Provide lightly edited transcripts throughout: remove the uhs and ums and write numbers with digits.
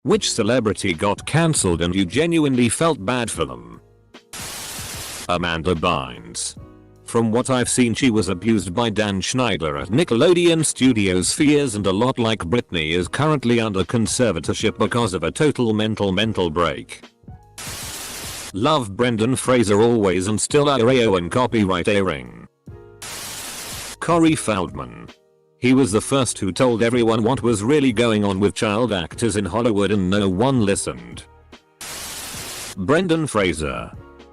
Which celebrity got cancelled and you genuinely felt bad for them? Amanda Bynes. From what I've seen, she was abused by Dan Schneider at Nickelodeon Studios for years, and a lot like Britney is currently under conservatorship because of a total mental break. Love Brendan Fraser always and still Areo and copyright airing. Corey Feldman. He was the first who told everyone what was really going on with child actors in Hollywood and no one listened. Brendan Fraser.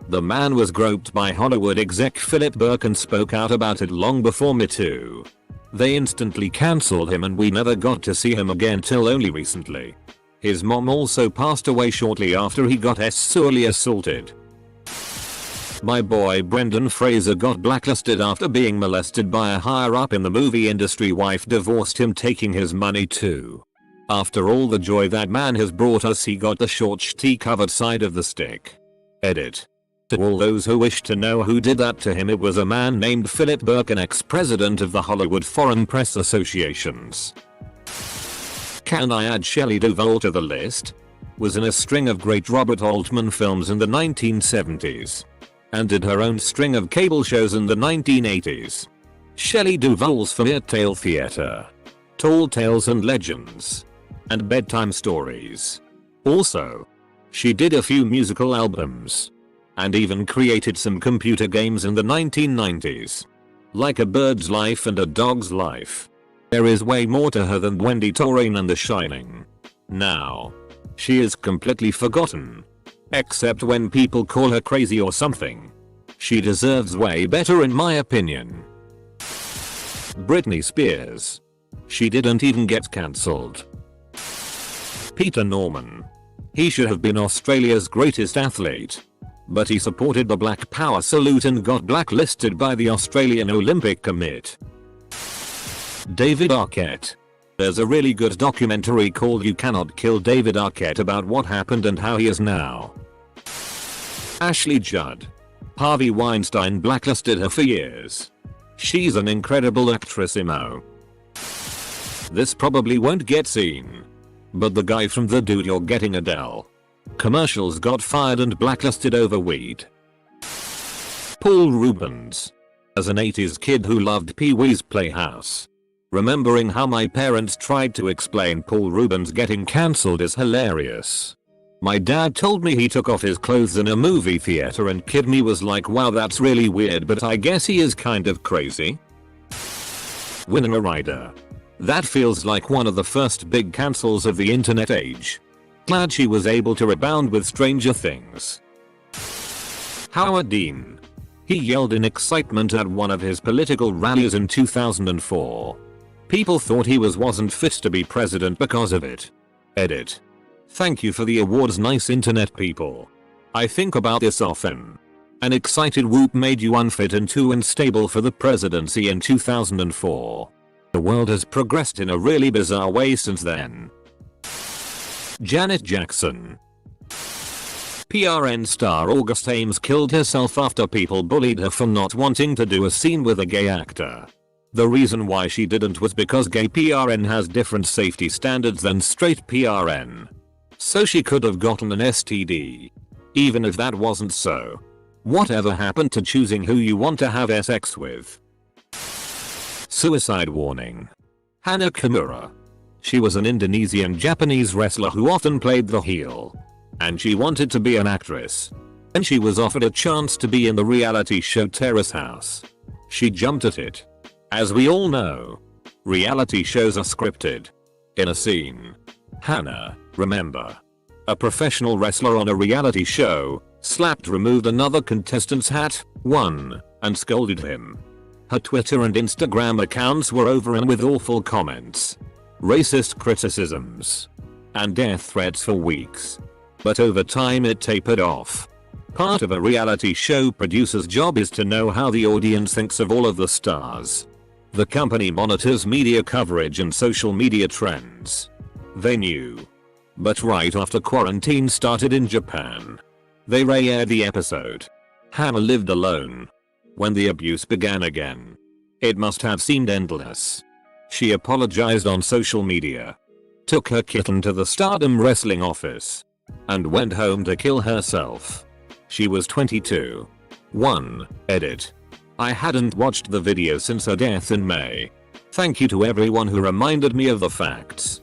The man was groped by Hollywood exec Philip Burke and spoke out about it long before Me Too. They instantly cancelled him and we never got to see him again till only recently. His mom also passed away shortly after he got sexually assaulted. My boy Brendan Fraser got blacklisted after being molested by a higher up in the movie industry. Wife divorced him, taking his money too. After all the joy that man has brought us, he got the short sh*t covered side of the stick. Edit. To all those who wish to know who did that to him, it was a man named Philip Burke, an ex-president of the Hollywood Foreign Press Associations. Can I add Shelley Duvall to the list? Was in a string of great Robert Altman films in the 1970s. And did her own string of cable shows in the 1980s. Shelley Duvall's Fairy Tale Theater, Tall Tales and Legends, and Bedtime Stories. Also, she did a few musical albums. And even created some computer games in the 1990s. Like A Bird's Life and A Dog's Life. There is way more to her than Wendy Torrain and The Shining. Now, she is completely forgotten. Except when people call her crazy or something. She deserves way better in my opinion. Britney Spears. She didn't even get cancelled. Peter Norman. He should have been Australia's greatest athlete. But he supported the Black Power salute and got blacklisted by the Australian Olympic Committee. David Arquette. There's a really good documentary called You Cannot Kill David Arquette about what happened and how he is now. Ashley Judd. Harvey Weinstein blacklisted her for years. She's an incredible actress, Imo. This probably won't get seen. But the guy from The Dude You're Getting Adele commercials got fired and blacklisted over weed. Paul Rubens. As an 80s kid who loved Pee-wee's Playhouse, remembering how my parents tried to explain Paul Rubens getting cancelled is hilarious. My dad told me he took off his clothes in a movie theater and kid me was like, wow, that's really weird, but I guess he is kind of crazy. Winona Ryder. That feels like one of the first big cancels of the internet age. Glad she was able to rebound with Stranger Things. Howard Dean. He yelled in excitement at one of his political rallies in 2004. People thought he wasn't fit to be president because of it. Edit. Thank you for the awards, nice internet people. I think about this often. An excited whoop made you unfit and too unstable for the presidency in 2004. The world has progressed in a really bizarre way since then. Janet Jackson. PRN star August Ames killed herself after people bullied her for not wanting to do a scene with a gay actor. The reason why she didn't was because gay PRN has different safety standards than straight PRN. So she could have gotten an STD. Even if that wasn't so. Whatever happened to choosing who you want to have sex with? Suicide warning. Hana Kimura. She was an Indonesian Japanese wrestler who often played the heel. And she wanted to be an actress. And she was offered a chance to be in the reality show Terrace House. She jumped at it. As we all know, reality shows are scripted. In a scene, Hannah, remember, a professional wrestler on a reality show, removed another contestant's hat, won, and scolded him. Her Twitter and Instagram accounts were overrun with awful comments, racist criticisms, and death threats for weeks. But over time it tapered off. Part of a reality show producer's job is to know how the audience thinks of all of the stars. The company monitors media coverage and social media trends. They knew. But right after quarantine started in Japan, they re-aired the episode. Hannah lived alone when the abuse began again. It must have seemed endless. She apologized on social media. took her kitten to the Stardom Wrestling office, and went home to kill herself. She was 22. 1. Edit. I hadn't watched the video since her death in May. Thank you to everyone who reminded me of the facts.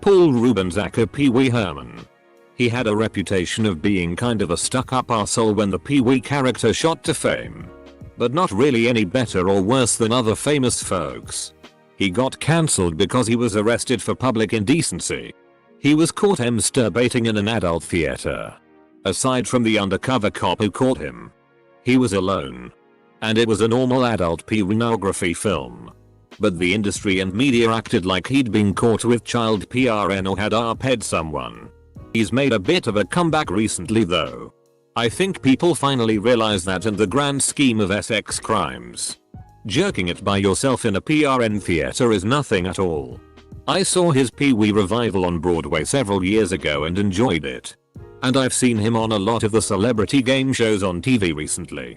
Paul Rubens aka Pee Wee Herman. He had a reputation of being kind of a stuck-up arsehole when the Pee Wee character shot to fame, but not really any better or worse than other famous folks. He got cancelled because he was arrested for public indecency. He was caught masturbating in an adult theater. Aside from the undercover cop who caught him, he was alone. And it was a normal adult pornography film. But the industry and media acted like he'd been caught with child PRN or had arped someone. He's made a bit of a comeback recently though. I think people finally realize that in the grand scheme of sex crimes, jerking it by yourself in a PRN theater is nothing at all. I saw his Pee Wee revival on Broadway several years ago and enjoyed it. And I've seen him on a lot of the celebrity game shows on TV recently.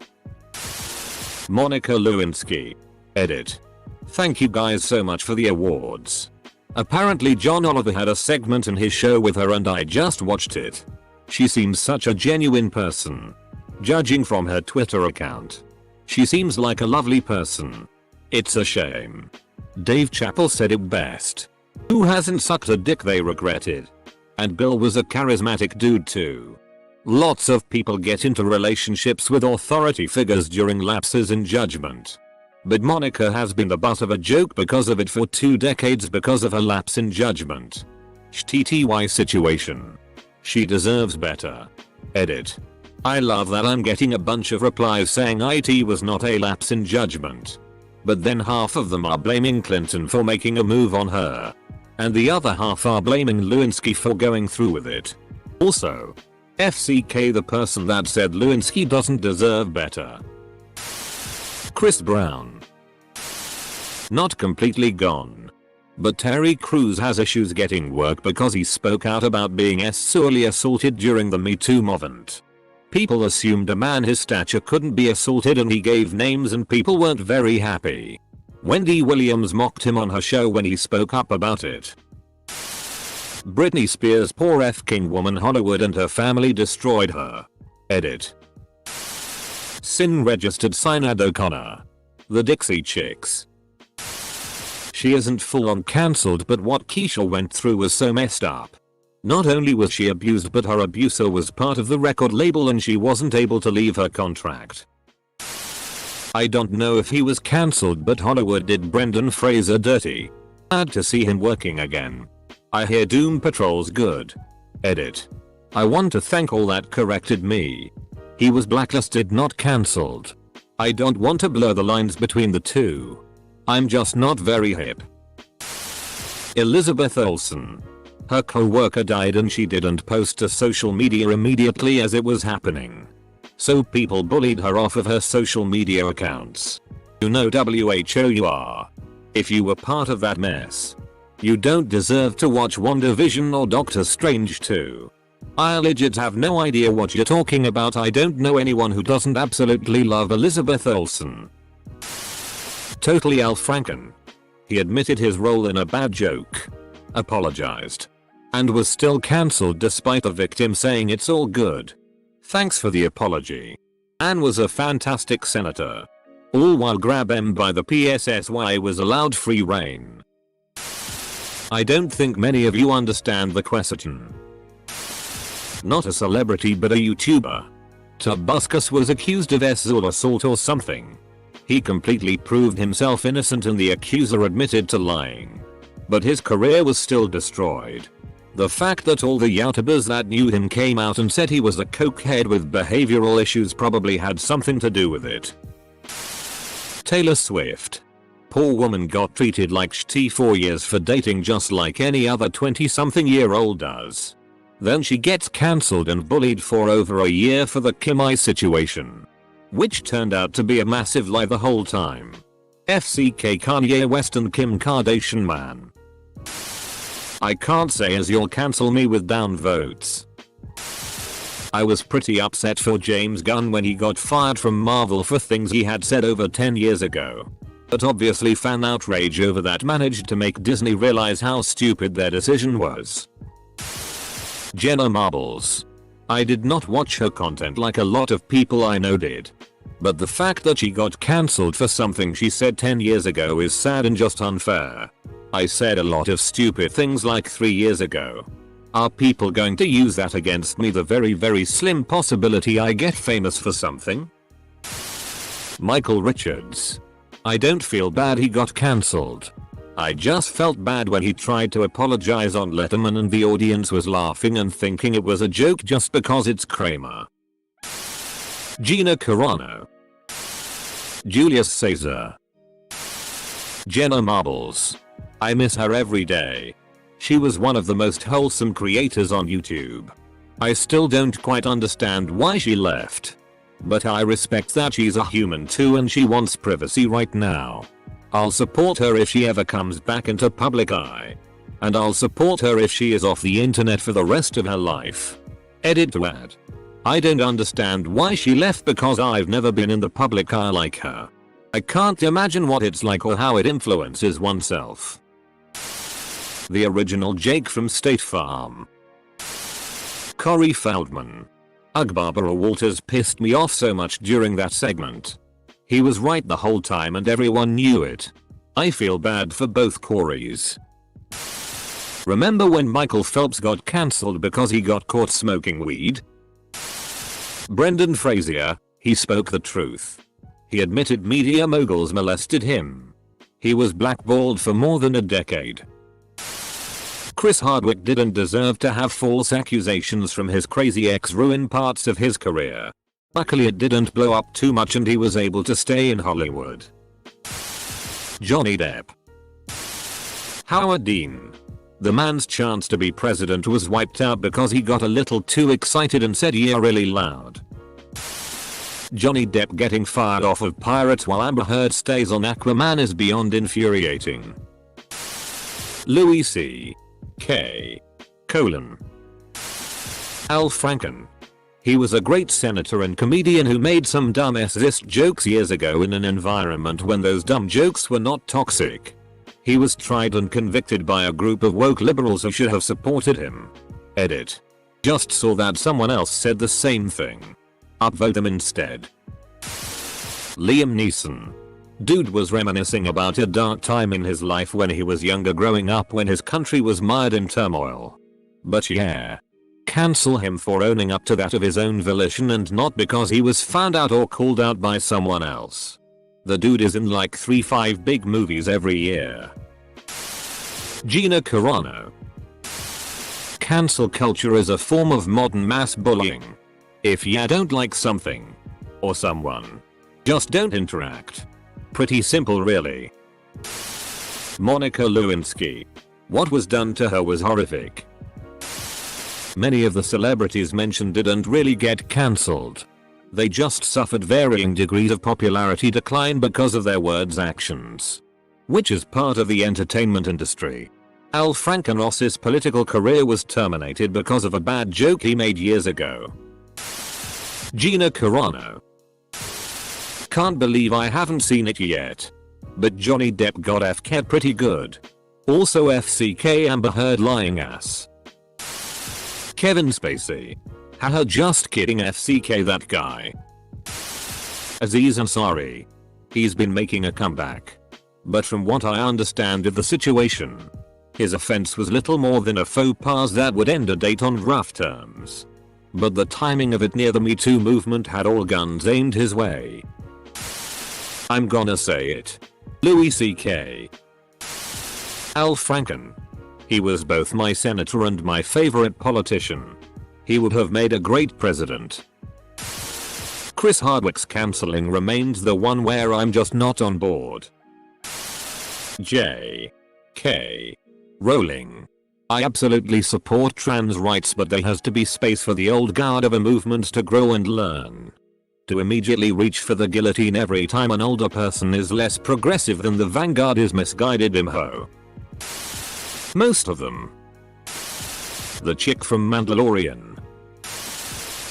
Monica Lewinsky. Edit. Thank you guys so much for the awards. Apparently John Oliver had a segment in his show with her and I just watched it. She seems such a genuine person. Judging from her Twitter account, she seems like a lovely person. It's a shame. Dave Chappelle said it best. Who hasn't sucked a dick they regretted? And Bill was a charismatic dude too. Lots of people get into relationships with authority figures during lapses in judgment. But Monica has been the butt of a joke because of it for 2 decades because of her lapse in judgment. TTY situation. She deserves better. Edit. I love that I'm getting a bunch of replies saying it was not a lapse in judgment. But then half of them are blaming Clinton for making a move on her. And the other half are blaming Lewinsky for going through with it. Also, FCK the person that said Lewinsky doesn't deserve better. Chris Brown. Not completely gone. But Terry Crews has issues getting work because he spoke out about being sexually assaulted during the Me Too movement. People assumed a man his stature couldn't be assaulted and he gave names and people weren't very happy. Wendy Williams mocked him on her show when he spoke up about it. Britney Spears' poor f***ing woman Hollywood and her family destroyed her. Edit. Sin registered Sinead O'Connor. The Dixie Chicks. She isn't full on cancelled but what Keisha went through was so messed up. Not only was she abused but her abuser was part of the record label and she wasn't able to leave her contract. I don't know if he was cancelled but Hollywood did Brendan Fraser dirty. Glad to see him working again. I hear Doom Patrol's good. Edit. I want to thank all that corrected me. He was blacklisted not cancelled. I don't want to blur the lines between the two. I'm just not very hip. Elizabeth Olsen. Her co-worker died and she didn't post to social media immediately as it was happening. So people bullied her off of her social media accounts. You know you.I. If you were part of that mess, you don't deserve to watch WandaVision or Doctor Strange 2. I legit have no idea what you're talking about. I don't know anyone who doesn't absolutely love Elizabeth Olsen. Totally Al Franken. He admitted his role in a bad joke, apologized, and was still cancelled despite the victim saying it's all good. Thanks for the apology. Anne was a fantastic senator. All while grab M by the PSSY was allowed free reign. I don't think many of you understand the question. Not a celebrity but a YouTuber. Tobuscus was accused of sexual assault or something. He completely proved himself innocent and the accuser admitted to lying. But his career was still destroyed. The fact that all the YouTubers that knew him came out and said he was a cokehead with behavioral issues probably had something to do with it. Taylor Swift. Poor woman got treated like shit 4 years for dating just like any other 20-something-year-old does. Then she gets cancelled and bullied for over a year for the Kim I situation, which turned out to be a massive lie the whole time. FCK Kanye West and Kim Kardashian man. I can't say as you'll cancel me with down votes. I was pretty upset for James Gunn when he got fired from Marvel for things he had said over 10 years ago. But obviously fan outrage over that managed to make Disney realize how stupid their decision was. Jenna Marbles. I did not watch her content like a lot of people I know did. But the fact that she got cancelled for something she said 10 years ago is sad and just unfair. I said a lot of stupid things like 3 years ago. Are people going to use that against me? The very slim possibility I get famous for something. Michael Richards. I don't feel bad he got cancelled. I just felt bad when he tried to apologize on Letterman and the audience was laughing and thinking it was a joke just because it's Kramer. Gina Carano. Julius Caesar. Jenna Marbles. I miss her every day. She was one of the most wholesome creators on YouTube. I still don't quite understand why she left. But I respect that she's a human too and she wants privacy right now. I'll support her if she ever comes back into public eye. And I'll support her if she is off the internet for the rest of her life. Edit to add. I don't understand why she left because I've never been in the public eye like her. I can't imagine what it's like or how it influences oneself. The original Jake from State Farm. Corey Feldman. Ugh, Barbara Walters pissed me off so much during that segment. He was right the whole time and everyone knew it. I feel bad for both Coreys. Remember when Michael Phelps got cancelled because he got caught smoking weed? Brendan Frazier, he spoke the truth. He admitted media moguls molested him. He was blackballed for more than a decade. Chris Hardwick didn't deserve to have false accusations from his crazy ex ruin parts of his career. Luckily it didn't blow up too much and he was able to stay in Hollywood. Johnny Depp. Howard Dean. The man's chance to be president was wiped out because he got a little too excited and said yeah really loud. Johnny Depp getting fired off of Pirates while Amber Heard stays on Aquaman is beyond infuriating. Louis C.K. Al Franken. He was a great senator and comedian who made some dumb sexist jokes years ago in an environment when those dumb jokes were not toxic. He was tried and convicted by a group of woke liberals who should have supported him. Edit. Just saw that someone else said the same thing. Upvote them instead. Liam Neeson. Dude was reminiscing about a dark time in his life when he was younger growing up when his country was mired in turmoil. But yeah. Cancel him for owning up to that of his own volition and not because he was found out or called out by someone else. The dude is in like 3-5 big movies every year. Gina Carano. Cancel culture is a form of modern mass bullying. If ya don't like something or someone, just don't interact. Pretty simple really. Monica Lewinsky. What was done to her was horrific. Many of the celebrities mentioned didn't really get cancelled. They just suffered varying degrees of popularity decline because of their words' actions. Which is part of the entertainment industry. Al Frankenross's political career was terminated because of a bad joke he made years ago. Gina Carano. Can't believe I haven't seen it yet. But Johnny Depp got FK pretty good. Also FCK Amber Heard lying ass. Kevin Spacey. Haha, just kidding, FCK that guy. Aziz Ansari. He's been making a comeback. But from what I understand of the situation, his offense was little more than a faux pas that would end a date on rough terms. But the timing of it near the Me Too movement had all guns aimed his way. I'm gonna say it. Louis C.K. Al Franken. He was both my senator and my favorite politician. He would have made a great president. Chris Hardwick's cancelling remains the one where I'm just not on board. J.K. Rowling. I absolutely support trans rights, but there has to be space for the old guard of a movement to grow and learn. To immediately reach for the guillotine every time an older person is less progressive than the vanguard is misguided imho. Most of them. The chick from Mandalorian.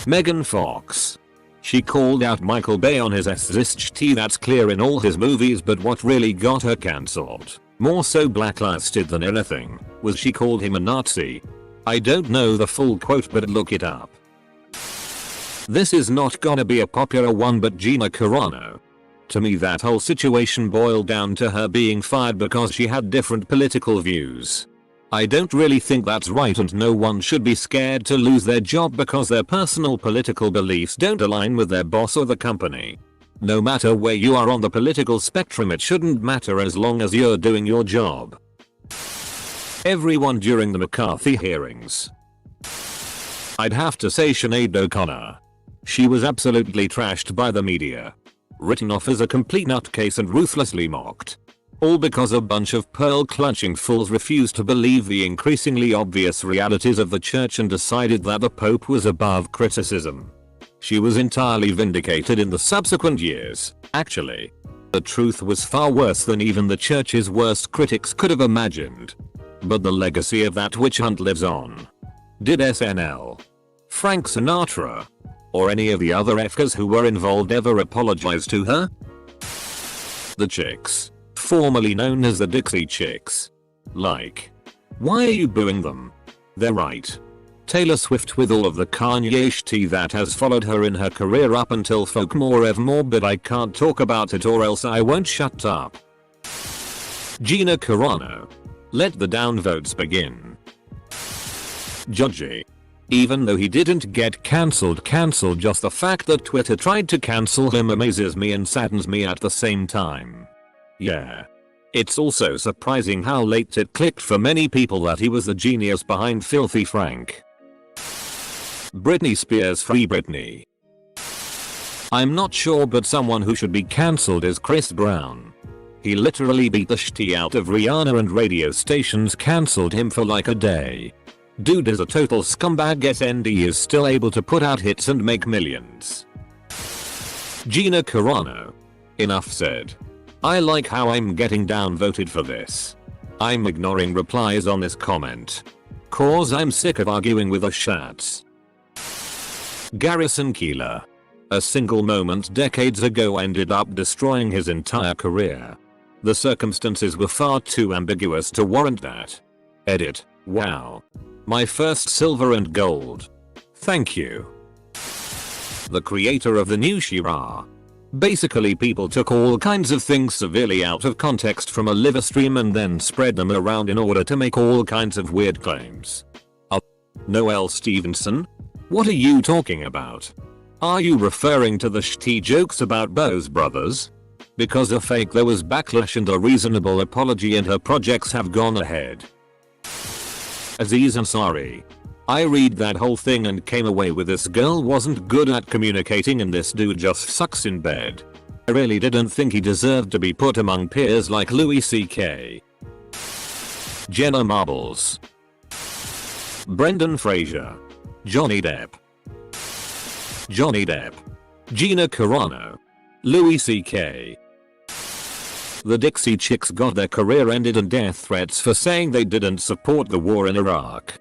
Megan Fox. She called out Michael Bay on his SZT. That's clear in all his movies, but what really got her cancelled, more so blacklisted than anything, was she called him a Nazi. I don't know the full quote, but look it up. This is not gonna be a popular one, but Gina Carano. To me that whole situation boiled down to her being fired because she had different political views. I don't really think that's right, and no one should be scared to lose their job because their personal political beliefs don't align with their boss or the company. No matter where you are on the political spectrum, it shouldn't matter as long as you're doing your job. Everyone during the McCarthy hearings. I'd have to say Sinead O'Connor. She was absolutely trashed by the media. Written off as a complete nutcase and ruthlessly mocked. All because a bunch of pearl-clutching fools refused to believe the increasingly obvious realities of the church and decided that the Pope was above criticism. She was entirely vindicated in the subsequent years, actually. The truth was far worse than even the church's worst critics could have imagined. But the legacy of that witch hunt lives on. Did SNL, Frank Sinatra, or any of the other FKs who were involved ever apologize to her? The Chicks, formerly known as the Dixie Chicks. Like, why are you booing them? They're right. Taylor Swift with all of the Kanye shit that has followed her in her career up until Folkmore Evermore, but I can't talk about it or else I won't shut up. Gina Carano. Let the downvotes begin. Judgy. Even though he didn't get cancelled, just the fact that Twitter tried to cancel him amazes me and saddens me at the same time. Yeah. It's also surprising how late it clicked for many people that he was the genius behind Filthy Frank. Britney Spears, free Britney. I'm not sure, but someone who should be cancelled is Chris Brown. He literally beat the shit out of Rihanna and radio stations cancelled him for like a day. Dude is a total scumbag. SND is still able to put out hits and make millions. Gina Carano. Enough said. I like how I'm getting downvoted for this. I'm ignoring replies on this comment. Cause I'm sick of arguing with the shats. Garrison Keillor. A single moment decades ago ended up destroying his entire career. The circumstances were far too ambiguous to warrant that. Edit. Wow. My first silver and gold. Thank you. The creator of the new She-Ra. Basically, people took all kinds of things severely out of context from a live stream and then spread them around in order to make all kinds of weird claims. Noelle Stevenson? What are you talking about? Are you referring to the shitty jokes about Bose Brothers? Because of fake there was backlash and a reasonable apology and her projects have gone ahead. Aziz Ansari. I read that whole thing and came away with this girl wasn't good at communicating and this dude just sucks in bed. I really didn't think he deserved to be put among peers like Louis C.K. Jenna Marbles. Brendan Fraser. Johnny Depp. Johnny Depp. Gina Carano. Louis C.K. The Dixie Chicks got their career ended and death threats for saying they didn't support the war in Iraq.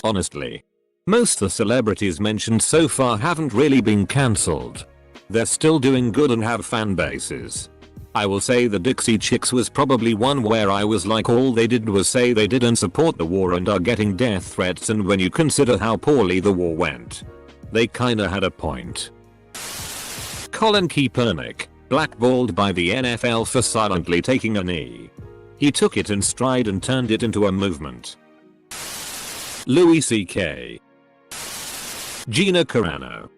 Honestly, most of the celebrities mentioned so far haven't really been cancelled. They're still doing good and have fan bases. I will say the Dixie Chicks was probably one where I was like, all they did was say they didn't support the war and are getting death threats, and when you consider how poorly the war went, they kinda had a point. Colin Kaepernick. Blackballed by the NFL for silently taking a knee. He took it in stride and turned it into a movement. Louis C.K. Gina Carano.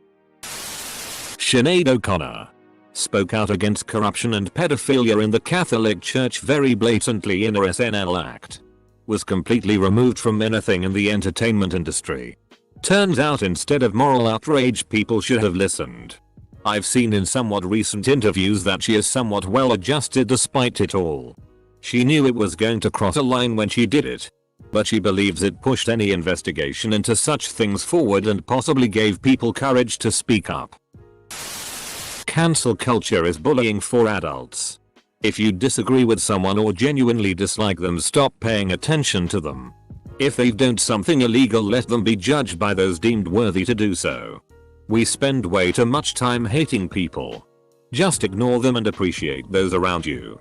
Sinead O'Connor. Spoke out against corruption and pedophilia in the Catholic Church very blatantly in her SNL act. Was completely removed from anything in the entertainment industry. Turns out instead of moral outrage, people should have listened. I've seen in somewhat recent interviews that she is somewhat well adjusted despite it all. She knew it was going to cross a line when she did it. But she believes it pushed any investigation into such things forward and possibly gave people courage to speak up. Cancel culture is bullying for adults. If you disagree with someone or genuinely dislike them, stop paying attention to them. If they've done something illegal, let them be judged by those deemed worthy to do so. We spend way too much time hating people. Just ignore them and appreciate those around you.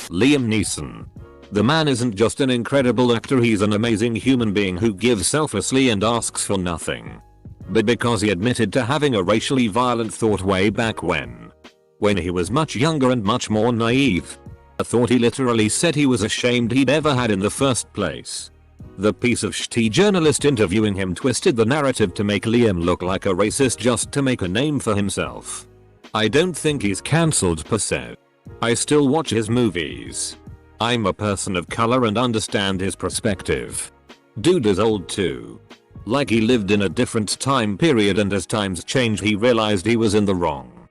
Liam Neeson. The man isn't just an incredible actor, he's an amazing human being who gives selflessly and asks for nothing. But because he admitted to having a racially violent thought way back when he was much younger and much more naive. A thought he literally said he was ashamed he'd ever had in the first place. The piece of shitty journalist interviewing him twisted the narrative to make Liam look like a racist just to make a name for himself. I don't think he's cancelled per se. I still watch his movies. I'm a person of color and understand his perspective. Dude is old too. Like he lived in a different time period, and as times change he realized he was in the wrong.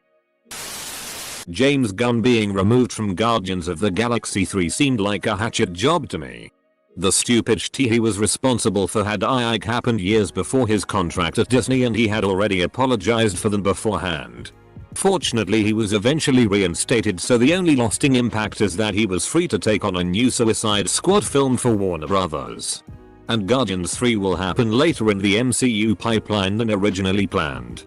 James Gunn being removed from Guardians of the Galaxy 3 seemed like a hatchet job to me. The stupid shit he was responsible for had I happened years before his contract at Disney, and he had already apologized for them beforehand. Fortunately he was eventually reinstated, so the only lasting impact is that he was free to take on a new Suicide Squad film for Warner Brothers. And Guardians 3 will happen later in the MCU pipeline than originally planned.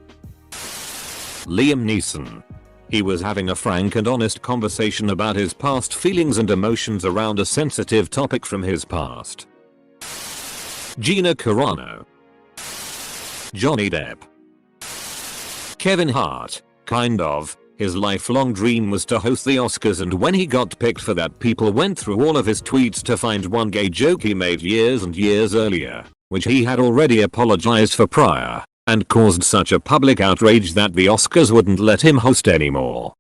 Liam Neeson. He was having a frank and honest conversation about his past feelings and emotions around a sensitive topic from his past. Gina Carano. Johnny Depp. Kevin Hart. Kind of. His lifelong dream was to host the Oscars, and when he got picked for that, people went through all of his tweets to find one gay joke he made years and years earlier, which he had already apologized for prior, and caused such a public outrage that the Oscars wouldn't let him host anymore.